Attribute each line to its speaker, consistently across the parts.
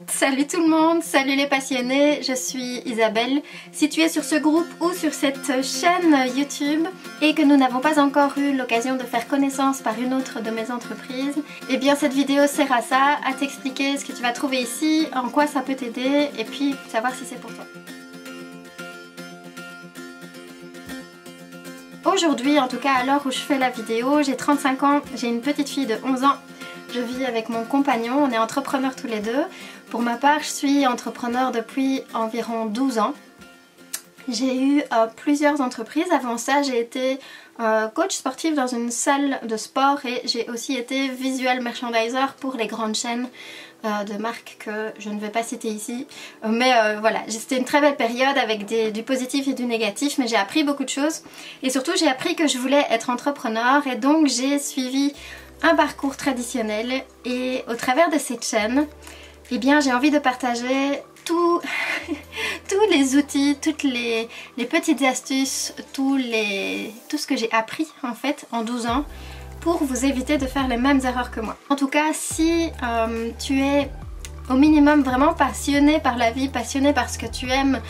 Speaker 1: Salut tout le monde, salut les passionnés, je suis Isabelle. Si tu es sur ce groupe ou sur cette chaîne YouTube et que nous n'avons pas encore eu l'occasion de faire connaissance par une autre de mes entreprises, eh bien cette vidéo sert à ça, à t'expliquer ce que tu vas trouver ici, en quoi ça peut t'aider et puis savoir si c'est pour toi. Aujourd'hui, en tout cas à l'heure où je fais la vidéo, j'ai 35 ans, j'ai une petite fille de 11 ans. Je vis avec mon compagnon, on est entrepreneurs tous les deux. Pour ma part, je suis entrepreneur depuis environ 12 ans. J'ai eu plusieurs entreprises. Avant ça, j'ai été coach sportif dans une salle de sport et j'ai aussi été visual merchandiser pour les grandes chaînes de marques que je ne vais pas citer ici. Mais voilà, c'était une très belle période avec du positif et du négatif, mais j'ai appris beaucoup de choses. Et surtout, j'ai appris que je voulais être entrepreneur et donc j'ai suivi un parcours traditionnel et au travers de cette chaîne, eh bien j'ai envie de partager tous les outils, toutes les petites astuces, tout ce que j'ai appris en fait en 12 ans pour vous éviter de faire les mêmes erreurs que moi. En tout cas, si tu es au minimum vraiment passionné par la vie, passionné par ce que tu aimes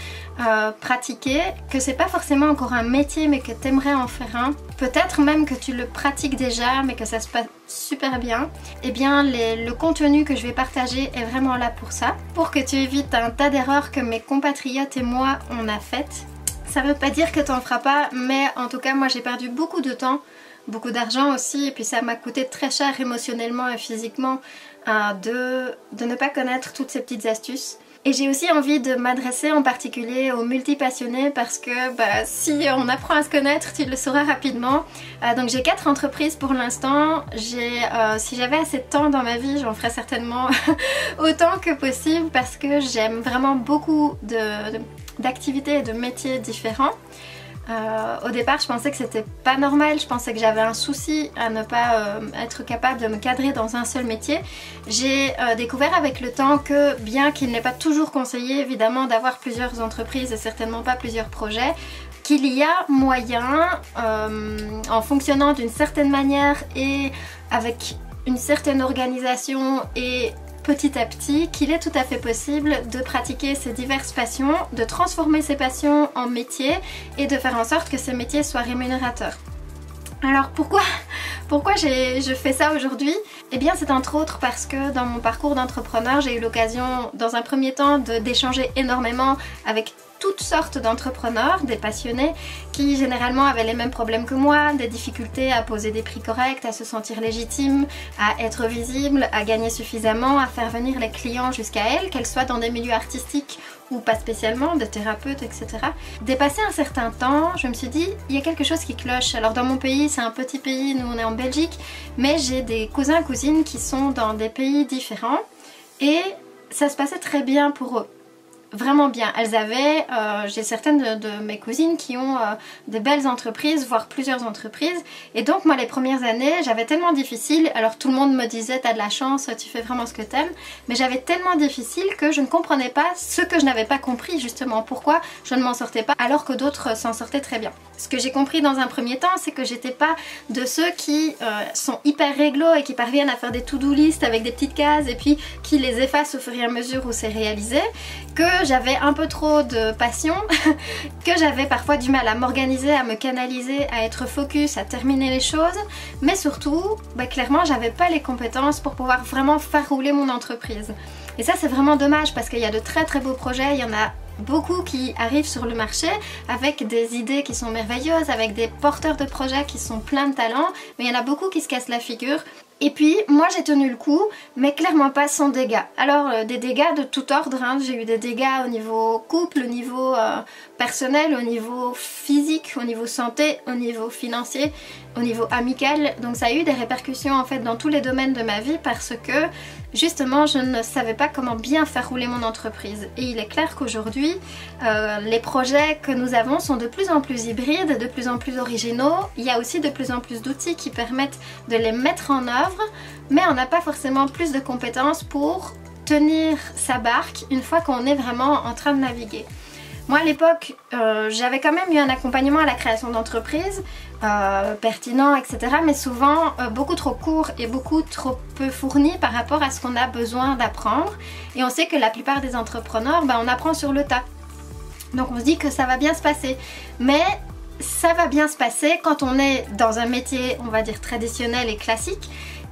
Speaker 1: pratiquer, que c'est pas forcément encore un métier mais que tu aimerais en faire un, peut-être même que tu le pratiques déjà mais que ça se passe super bien, et bien le contenu que je vais partager est vraiment là pour ça, pour que tu évites un tas d'erreurs que mes compatriotes et moi on a faites. Ça veut pas dire que tu en feras pas, mais en tout cas moi j'ai perdu beaucoup de temps, beaucoup d'argent aussi, et puis ça m'a coûté très cher émotionnellement et physiquement de ne pas connaître toutes ces petites astuces. Et j'ai aussi envie de m'adresser en particulier aux multipassionnés parce que si on apprend à se connaître, tu le sauras rapidement. Donc j'ai 4 entreprises pour l'instant. Si j'avais assez de temps dans ma vie, j'en ferais certainement autant que possible parce que j'aime vraiment beaucoup d'activités et de métiers différents. Au départ je pensais que c'était pas normal, je pensais que j'avais un souci à ne pas être capable de me cadrer dans un seul métier. J'ai découvert avec le temps que bien qu'il n'est pas toujours conseillé évidemment d'avoir plusieurs entreprises et certainement pas plusieurs projets, qu'il y a moyen en fonctionnant d'une certaine manière et avec une certaine organisation et petit à petit, qu'il est tout à fait possible de pratiquer ces diverses passions, de transformer ces passions en métier et de faire en sorte que ces métiers soient rémunérateurs. Alors pourquoi je fais ça aujourd'hui? Eh bien c'est entre autres parce que dans mon parcours d'entrepreneur, j'ai eu l'occasion dans un premier temps d'échanger énormément avec toutes sortes d'entrepreneurs, des passionnés qui généralement avaient les mêmes problèmes que moi, des difficultés à poser des prix corrects, à se sentir légitime, à être visible, à gagner suffisamment, à faire venir les clients jusqu'à elles, qu'elles soient dans des milieux artistiques ou pas spécialement, de thérapeutes, etc. Dépassé un certain temps, je me suis dit, il y a quelque chose qui cloche. Alors dans mon pays, c'est un petit pays, nous on est en Belgique, mais j'ai des cousins et cousines qui sont dans des pays différents et ça se passait très bien pour eux. Vraiment bien. Elles avaient, j'ai certaines de mes cousines qui ont des belles entreprises, voire plusieurs entreprises. Et donc moi les premières années, j'avais tellement difficile, alors tout le monde me disait t'as de la chance, tu fais vraiment ce que t'aimes, mais j'avais tellement difficile que je ne comprenais pas ce que je n'avais pas compris justement, pourquoi je ne m'en sortais pas alors que d'autres s'en sortaient très bien. Ce que j'ai compris dans un premier temps, c'est que j'étais pas de ceux qui sont hyper réglo et qui parviennent à faire des to-do list avec des petites cases et puis qui les effacent au fur et à mesure où c'est réalisé, que j'avais un peu trop de passion, que j'avais parfois du mal à m'organiser, à me canaliser, à être focus, à terminer les choses, mais surtout, clairement j'avais pas les compétences pour pouvoir vraiment faire rouler mon entreprise. Et ça c'est vraiment dommage parce qu'il y a de très très beaux projets, il y en a beaucoup qui arrivent sur le marché avec des idées qui sont merveilleuses, avec des porteurs de projets qui sont pleins de talent, mais il y en a beaucoup qui se cassent la figure. Et puis moi j'ai tenu le coup, mais clairement pas sans dégâts. Alors des dégâts de tout ordre, hein. J'ai eu des dégâts au niveau couple, au niveau personnel, au niveau physique, au niveau santé, au niveau financier, au niveau amical. Donc ça a eu des répercussions en fait dans tous les domaines de ma vie parce que justement je ne savais pas comment bien faire rouler mon entreprise. Et il est clair qu'aujourd'hui les projets que nous avons sont de plus en plus hybrides, de plus en plus originaux. Il y a aussi de plus en plus d'outils qui permettent de les mettre en œuvre, mais on n'a pas forcément plus de compétences pour tenir sa barque une fois qu'on est vraiment en train de naviguer. Moi à l'époque, j'avais quand même eu un accompagnement à la création d'entreprises, pertinent, etc. Mais souvent beaucoup trop court et beaucoup trop peu fourni par rapport à ce qu'on a besoin d'apprendre. Et on sait que la plupart des entrepreneurs, on apprend sur le tas. Donc on se dit que ça va bien se passer. Mais ça va bien se passer quand on est dans un métier, on va dire, traditionnel et classique.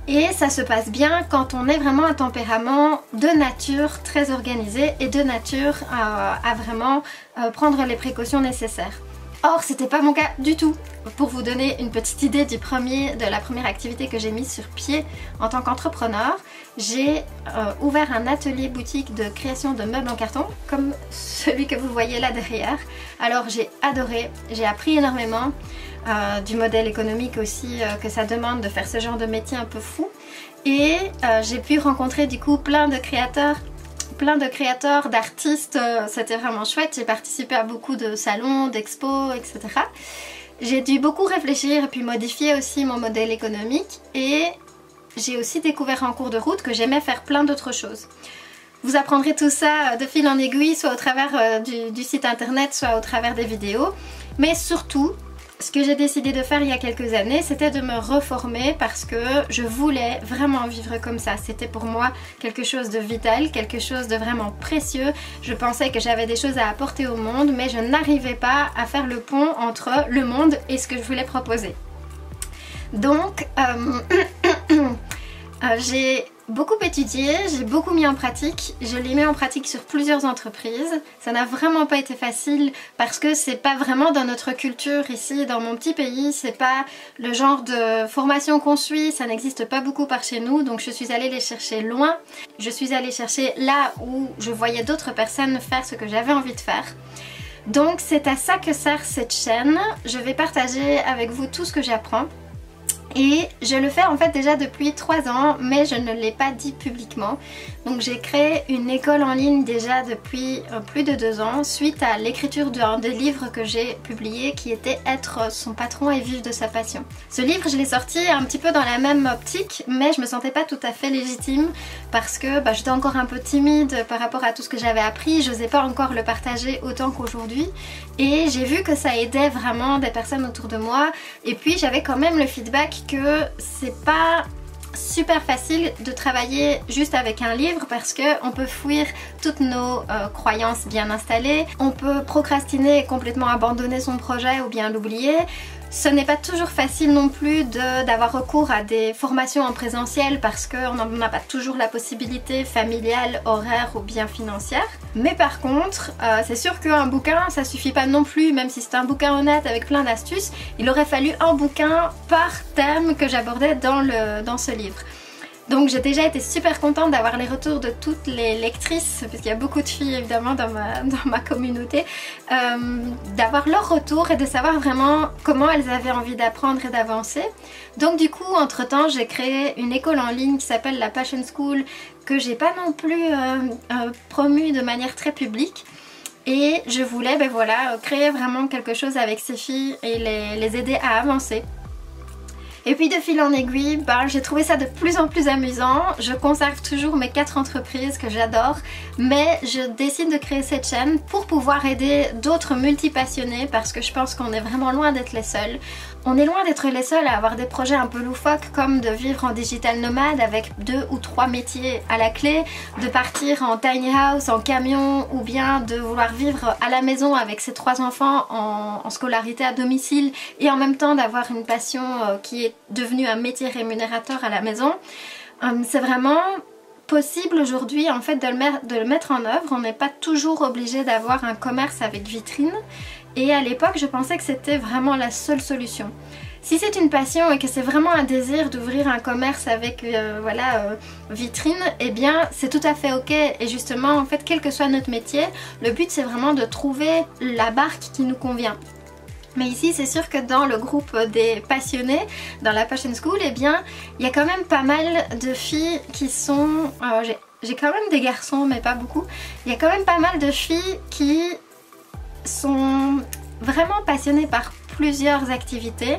Speaker 1: Et ça se passe bien quand on est vraiment un tempérament de nature très organisé et de nature à vraiment prendre les précautions nécessaires. Or, c'était pas mon cas du tout. Pour vous donner une petite idée de la première activité que j'ai mise sur pied en tant qu'entrepreneur, j'ai ouvert un atelier boutique de création de meubles en carton, comme celui que vous voyez là derrière. Alors j'ai adoré, j'ai appris énormément du modèle économique aussi que ça demande de faire ce genre de métier un peu fou. Et j'ai pu rencontrer du coup plein de créateurs, d'artistes, c'était vraiment chouette. J'ai participé à beaucoup de salons, d'expos, etc. J'ai dû beaucoup réfléchir et puis modifier aussi mon modèle économique, et j'ai aussi découvert en cours de route que j'aimais faire plein d'autres choses. Vous apprendrez tout ça de fil en aiguille, soit au travers du site internet, soit au travers des vidéos, mais surtout, ce que j'ai décidé de faire il y a quelques années, c'était de me reformer parce que je voulais vraiment vivre comme ça. C'était pour moi quelque chose de vital, quelque chose de vraiment précieux. Je pensais que j'avais des choses à apporter au monde, mais je n'arrivais pas à faire le pont entre le monde et ce que je voulais proposer. Donc, j'ai beaucoup étudié, j'ai beaucoup mis en pratique, je l'ai mis en pratique sur plusieurs entreprises. Ça n'a vraiment pas été facile parce que c'est pas vraiment dans notre culture ici, dans mon petit pays, c'est pas le genre de formation qu'on suit, ça n'existe pas beaucoup par chez nous, donc je suis allée les chercher loin. Je suis allée chercher là où je voyais d'autres personnes faire ce que j'avais envie de faire. Donc c'est à ça que sert cette chaîne. Je vais partager avec vous tout ce que j'apprends. Et je le fais en fait déjà depuis 3 ans, mais je ne l'ai pas dit publiquement. Donc j'ai créé une école en ligne déjà depuis plus de 2 ans suite à l'écriture d'un des livres que j'ai publié qui était Être son patron et vivre de sa passion. Ce livre, je l'ai sorti un petit peu dans la même optique, mais je me sentais pas tout à fait légitime parce que j'étais encore un peu timide par rapport à tout ce que j'avais appris, je n'osais pas encore le partager autant qu'aujourd'hui. Et j'ai vu que ça aidait vraiment des personnes autour de moi, et puis j'avais quand même le feedback que c'est pas super facile de travailler juste avec un livre parce qu'on peut fuir toutes nos croyances bien installées, on peut procrastiner et complètement abandonner son projet ou bien l'oublier. Ce n'est pas toujours facile non plus d'avoir recours à des formations en présentiel parce qu'on n'a pas toujours la possibilité familiale, horaire ou bien financière. Mais par contre, c'est sûr qu'un bouquin, ça suffit pas non plus, même si c'est un bouquin honnête avec plein d'astuces, il aurait fallu un bouquin par thème que j'abordais dans ce livre. Donc j'ai déjà été super contente d'avoir les retours de toutes les lectrices, puisqu'il y a beaucoup de filles évidemment dans ma communauté, d'avoir leur retour et de savoir vraiment comment elles avaient envie d'apprendre et d'avancer. Donc du coup, entre temps, j'ai créé une école en ligne qui s'appelle la Passion School, que j'ai pas non plus promue de manière très publique. Et je voulais créer vraiment quelque chose avec ces filles et les aider à avancer. Et puis de fil en aiguille, j'ai trouvé ça de plus en plus amusant. Je conserve toujours mes 4 entreprises que j'adore, mais je décide de créer cette chaîne pour pouvoir aider d'autres multipassionnés parce que je pense qu'on est vraiment loin d'être les seuls. On est loin d'être les seuls à avoir des projets un peu loufoques comme de vivre en digital nomade avec 2 ou 3 métiers à la clé, de partir en tiny house, en camion, ou bien de vouloir vivre à la maison avec ses 3 enfants en scolarité à domicile et en même temps d'avoir une passion qui est devenue un métier rémunérateur à la maison. C'est vraiment possible aujourd'hui en fait de le mettre en œuvre. On n'est pas toujours obligé d'avoir un commerce avec vitrine. Et à l'époque, je pensais que c'était vraiment la seule solution. Si c'est une passion et que c'est vraiment un désir d'ouvrir un commerce avec vitrine, eh bien c'est tout à fait ok. Et justement, en fait, quel que soit notre métier, le but c'est vraiment de trouver la barque qui nous convient. Mais ici, c'est sûr que dans le groupe des passionnés, dans la Passion School, eh bien, il y a quand même pas mal de filles qui sont... j'ai quand même des garçons, mais pas beaucoup. Il y a quand même pas mal de filles qui sont vraiment passionnées par plusieurs activités,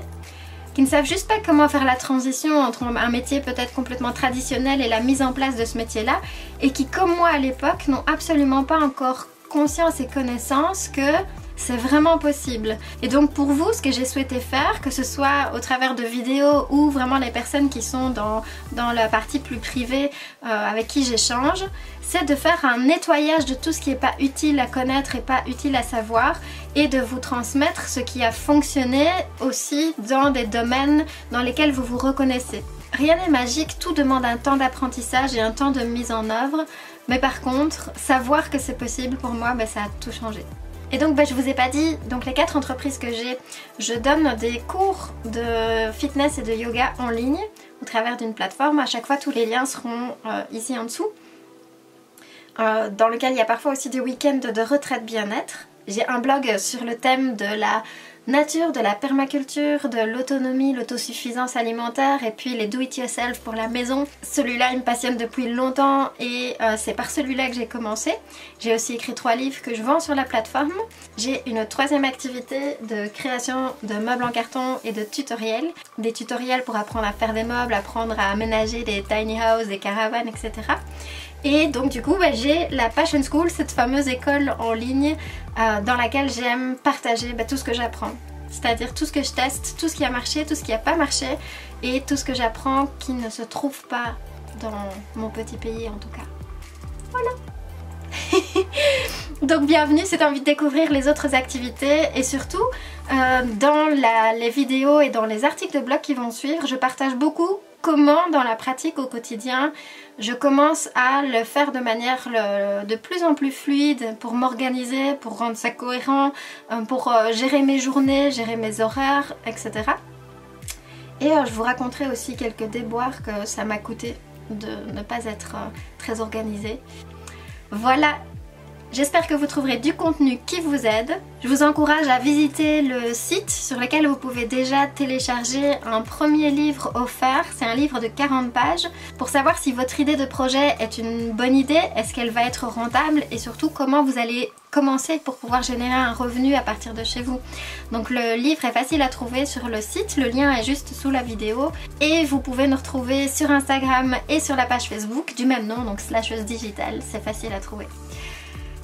Speaker 1: qui ne savent juste pas comment faire la transition entre un métier peut-être complètement traditionnel et la mise en place de ce métier-là, et qui, comme moi à l'époque, n'ont absolument pas encore conscience et connaissance que c'est vraiment possible. Et donc pour vous, ce que j'ai souhaité faire, que ce soit au travers de vidéos ou vraiment les personnes qui sont dans la partie plus privée avec qui j'échange, c'est de faire un nettoyage de tout ce qui n'est pas utile à connaître et pas utile à savoir, et de vous transmettre ce qui a fonctionné aussi dans des domaines dans lesquels vous vous reconnaissez. Rien n'est magique, tout demande un temps d'apprentissage et un temps de mise en œuvre, mais par contre, savoir que c'est possible, pour moi, ça a tout changé. Et donc je vous ai pas dit, donc les 4 entreprises que j'ai, je donne des cours de fitness et de yoga en ligne au travers d'une plateforme. À chaque fois, tous les liens seront ici en dessous, dans lequel il y a parfois aussi des week-ends de retraite bien-être. J'ai un blog sur le thème de la nature, de la permaculture, de l'autonomie, l'autosuffisance alimentaire et puis les do-it-yourself pour la maison. Celui-là il me passionne depuis longtemps et c'est par celui-là que j'ai commencé. J'ai aussi écrit 3 livres que je vends sur la plateforme. J'ai une 3e activité de création de meubles en carton et de tutoriels. Des tutoriels pour apprendre à faire des meubles, apprendre à aménager des tiny houses, des caravanes, etc. Et donc du coup j'ai la Passion School, cette fameuse école en ligne dans laquelle j'aime partager tout ce que j'apprends. C'est-à-dire tout ce que je teste, tout ce qui a marché, tout ce qui n'a pas marché et tout ce que j'apprends qui ne se trouve pas dans mon petit pays en tout cas. Voilà. Donc bienvenue si tu as envie de découvrir les autres activités et surtout dans les vidéos et dans les articles de blog qui vont suivre, je partage beaucoup comment dans la pratique au quotidien je commence à le faire de manière de plus en plus fluide pour m'organiser, pour rendre ça cohérent, pour gérer mes journées, gérer mes horaires, etc. Et je vous raconterai aussi quelques déboires que ça m'a coûté de ne pas être très organisée. Voilà. J'espère que vous trouverez du contenu qui vous aide. Je vous encourage à visiter le site sur lequel vous pouvez déjà télécharger un premier livre offert. C'est un livre de 40 pages pour savoir si votre idée de projet est une bonne idée, est-ce qu'elle va être rentable et surtout comment vous allez commencer pour pouvoir générer un revenu à partir de chez vous. Donc le livre est facile à trouver sur le site, le lien est juste sous la vidéo et vous pouvez nous retrouver sur Instagram et sur la page Facebook du même nom, donc Slasheuse Digital, c'est facile à trouver.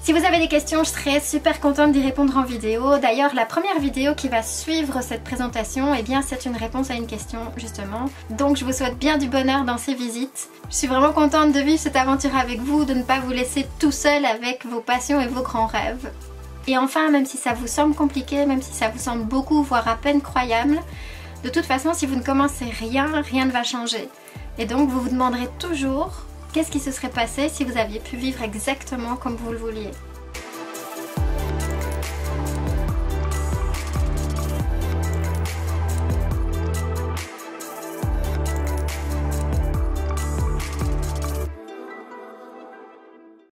Speaker 1: Si vous avez des questions, je serai super contente d'y répondre en vidéo. D'ailleurs, la première vidéo qui va suivre cette présentation, eh bien c'est une réponse à une question justement. Donc je vous souhaite bien du bonheur dans ces visites. Je suis vraiment contente de vivre cette aventure avec vous, de ne pas vous laisser tout seul avec vos passions et vos grands rêves. Et enfin, même si ça vous semble compliqué, même si ça vous semble beaucoup, voire à peine croyable, de toute façon, si vous ne commencez rien, rien ne va changer. Et donc vous vous demanderez toujours qu'est-ce qui se serait passé si vous aviez pu vivre exactement comme vous le vouliez.